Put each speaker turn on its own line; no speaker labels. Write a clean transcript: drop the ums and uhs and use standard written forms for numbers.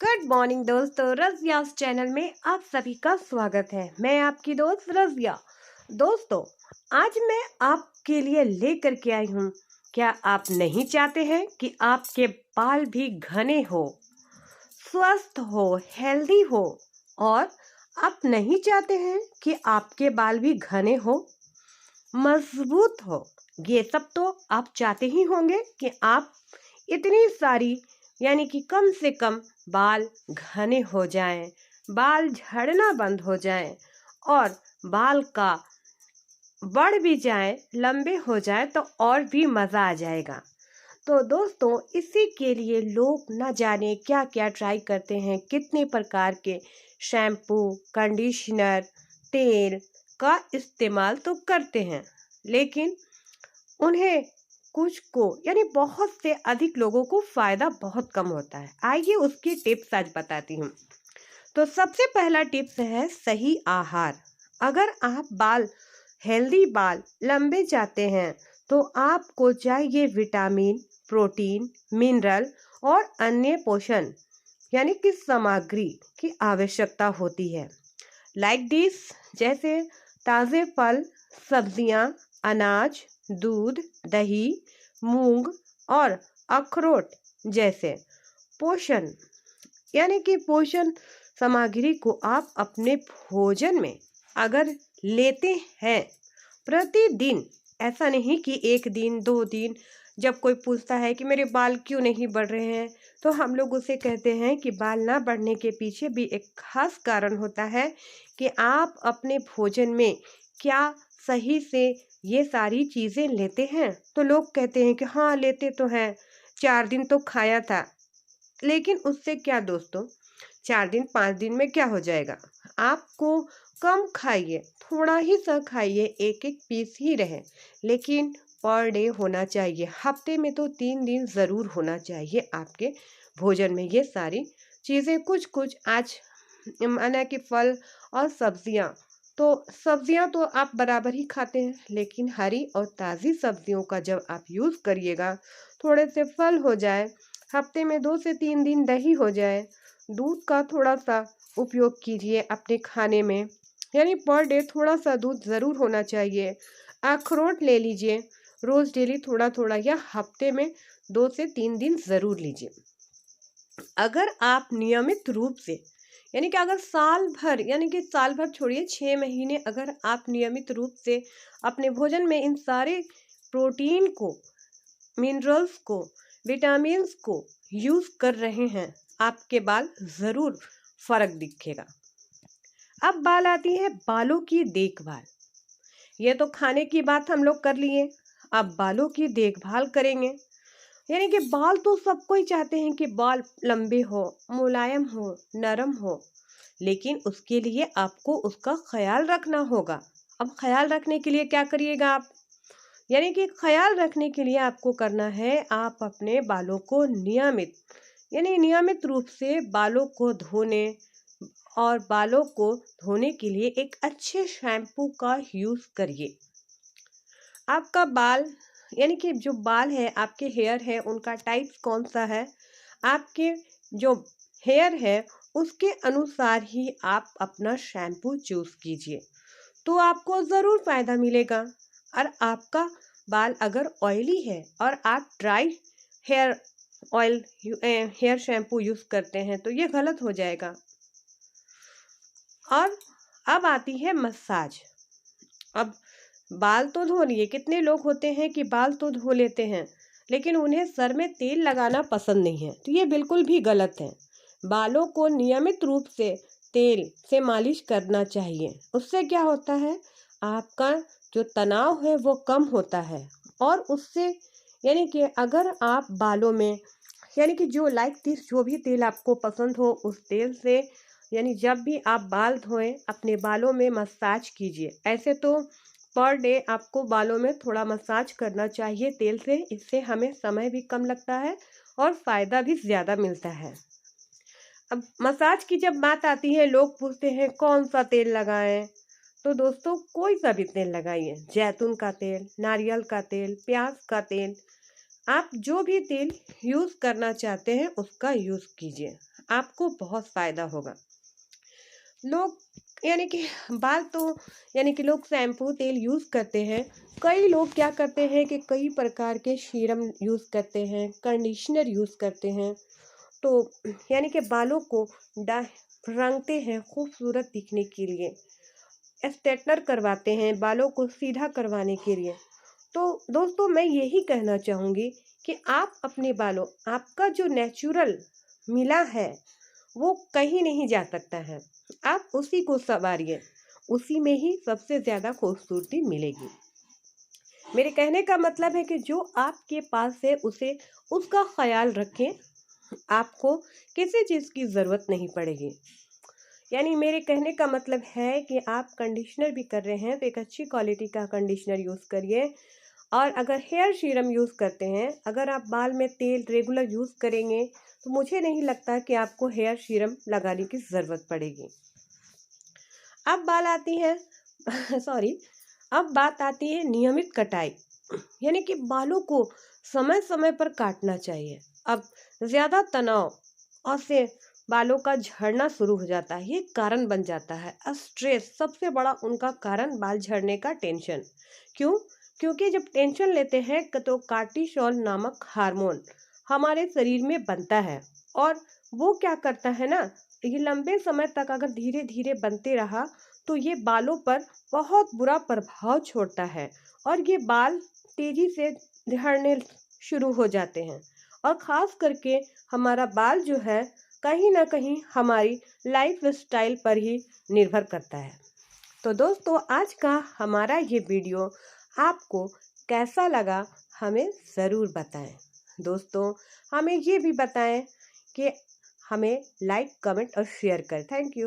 Good morning दोस्तों, रज़ियास channel में आप सभी का स्वागत है। मैं आपकी दोस्त रज़िया। दोस्तों, आज मैं आपके लिए लेकर के आई हूँ। क्या आप नहीं चाहते हैं कि आपके बाल भी घने हो, स्वस्थ हो, हेल्दी हो, और आप नहीं चाहते हैं कि आपके बाल भी घने हो, मजबूत हो? ये सब तो आप चाहते ही होंगे कि आप इतनी सारी यानी कि कम से कम बाल घने हो जाएं, बाल झड़ना बंद हो जाएं और बाल का बढ़ भी जाए, लंबे हो जाए तो और भी मज़ा आ जाएगा। तो दोस्तों, इसी के लिए लोग न जाने क्या क्या ट्राई करते हैं, कितने प्रकार के शैम्पू, कंडीशनर, तेल का इस्तेमाल तो करते हैं, लेकिन उन्हें कुछ को यानी बहुत से अधिक लोगों को फायदा बहुत कम होता है। आइए उसकी टिप्स आज बताती हूँ। तो सबसे पहला टिप्स है सही आहार। अगर आप हेल्दी बाल लंबे चाहते हैं तो आपको चाहिए विटामिन, प्रोटीन, मिनरल और अन्य पोषण यानी कि सामग्री की आवश्यकता होती है। लाइक दिस, जैसे ताज़े फल, सब्जियां, अनाज, दूध, दही, मूंग और अखरोट जैसे पोषण यानी कि पोषण सामग्री को आप अपने भोजन में अगर लेते हैं प्रतिदिन, ऐसा नहीं कि एक दिन दो दिन, जब कोई पूछता है कि मेरे बाल क्यों नहीं बढ़ रहे हैं तो हम लोग उसे कहते हैं कि बाल ना बढ़ने के पीछे भी एक खास कारण होता है कि आप अपने भोजन में क्या सही से ये सारी चीज़ें लेते हैं। तो लोग कहते हैं कि हाँ लेते तो हैं, 4 दिन तो खाया था, लेकिन उससे क्या दोस्तों, 4 दिन 5 दिन में क्या हो जाएगा? आपको कम खाइए, थोड़ा ही सा खाइए, एक एक पीस ही रहे, लेकिन पर डे होना चाहिए। हफ्ते में तो 3 दिन ज़रूर होना चाहिए आपके भोजन में ये सारी चीज़ें। कुछ कुछ आज माना कि फल और सब्जियां तो आप बराबर ही खाते हैं, लेकिन हरी और ताज़ी सब्जियों का जब आप यूज़ करिएगा, थोड़े से फल हो जाए, हफ्ते में 2 से 3 दिन दही हो जाए, दूध का थोड़ा सा उपयोग कीजिए अपने खाने में, यानी पर डे थोड़ा सा दूध ज़रूर होना चाहिए। अखरोट ले लीजिए रोज़ डेली थोड़ा थोड़ा, या हफ्ते में 2 से 3 दिन ज़रूर लीजिए। अगर आप नियमित रूप से यानी कि अगर साल भर, यानी कि साल भर छोड़िए, 6 महीने अगर आप नियमित रूप से अपने भोजन में इन सारे प्रोटीन को, मिनरल्स को, विटामिन्स को यूज़ कर रहे हैं, आपके बाल ज़रूर फर्क दिखेगा। अब बाल आती है बालों की देखभाल। ये तो खाने की बात हम लोग कर लिए, अब बालों की देखभाल करेंगे। यानी कि बाल तो सब कोई चाहते हैं कि बाल लंबे हो, मुलायम हो, नरम हो, लेकिन उसके लिए आपको उसका ख्याल रखना होगा। अब ख्याल रखने के लिए क्या करिएगा आप? यानी कि ख्याल रखने के लिए आपको करना है, आप अपने बालों को नियमित रूप से बालों को धोने, और बालों को धोने के लिए एक अच्छे शैम्पू का यूज़ करिए। आपका बाल यानी कि जो बाल है, आपके हेयर है, उनका टाइप कौन सा है, आपके जो हेयर है उसके अनुसार ही आप अपना शैम्पू चूज़ कीजिए, तो आपको ज़रूर फ़ायदा मिलेगा। और आपका बाल अगर ऑयली है और आप dry hair oil hair shampoo use करते हैं तो ये गलत हो जाएगा। और अब आती है मसाज। अब बाल तो धो लिए, कितने लोग होते हैं कि बाल तो धो लेते हैं लेकिन उन्हें सर में तेल लगाना पसंद नहीं है, तो ये बिल्कुल भी गलत है। बालों को नियमित रूप से तेल से मालिश करना चाहिए। उससे क्या होता है, आपका जो तनाव है वो कम होता है, और उससे यानी कि अगर आप बालों में यानी कि जो भी तेल आपको पसंद हो, उस तेल से यानी जब भी आप बाल धोएं अपने बालों में मसाज कीजिए। ऐसे तो पर डे आपको बालों में थोड़ा मसाज करना चाहिए तेल से, इससे हमें समय भी कम लगता है और फ़ायदा भी ज़्यादा मिलता है। अब मसाज की जब बात आती है, लोग पूछते हैं कौन सा तेल लगाएं, तो दोस्तों कोई सा भी तेल लगाइए, जैतून का तेल, नारियल का तेल, प्याज का तेल, आप जो भी तेल यूज़ करना चाहते हैं उसका यूज़ कीजिए। आपको बहुत फ़ायदा होगा। लोग यानी कि बाल तो यानी कि लोग शैम्पू तेल यूज़ करते हैं। कई लोग क्या करते हैं कि कई प्रकार के सीरम यूज़ करते हैं, कंडीशनर यूज़ करते हैं। तो यानी कि बालों को डा रंगते हैं खूबसूरत दिखने के लिए, स्ट्रेटनर करवाते हैं बालों को सीधा करवाने के लिए। तो दोस्तों मैं यही कहना चाहूँगी कि आप अपने बालों आपका जो नेचुरल मिला है वो कहीं नहीं जा सकता है। आप उसी को सँवारिए, उसी में ही सबसे ज़्यादा खूबसूरती मिलेगी। मेरे कहने का मतलब है कि जो आपके पास है उसे उसका ख़याल रखें, आपको किसी चीज़ की ज़रूरत नहीं पड़ेगी। यानी मेरे कहने का मतलब है कि आप कंडीशनर भी कर रहे हैं तो एक अच्छी क्वालिटी का कंडीशनर यूज़ करिए। और अगर हेयर सीरम यूज़ करते हैं, अगर आप बाल में तेल रेगुलर यूज़ करेंगे तो मुझे नहीं लगता कि आपको हेयर सीरम लगाने की ज़रूरत पड़ेगी। अब बाल आती है सॉरी अब बात आती है नियमित कटाई। यानी कि बालों को समय समय पर काटना चाहिए। अब ज़्यादा तनाव और से बालों का झड़ना शुरू हो जाता है, ये कारण बन जाता है। स्ट्रेस सबसे बड़ा उनका कारण, बाल झड़ने का टेंशन। क्यों? क्योंकि जब टेंशन लेते हैं तो कार्टिसोल नामक हार्मोन हमारे शरीर में बनता है, और वो क्या करता है ना, ये लंबे समय तक अगर धीरे धीरे बनते रहा तो ये बालों पर बहुत बुरा प्रभाव छोड़ता है, और ये बाल तेजी से झड़ने शुरू हो जाते हैं। और ख़ास करके हमारा बाल जो है कहीं ना कहीं हमारी लाइफ स्टाइल पर ही निर्भर करता है। तो दोस्तों आज का हमारा ये वीडियो आपको कैसा लगा हमें ज़रूर बताएं। दोस्तों हमें ये भी बताएं कि हमें लाइक कमेंट और शेयर करें। Thank you.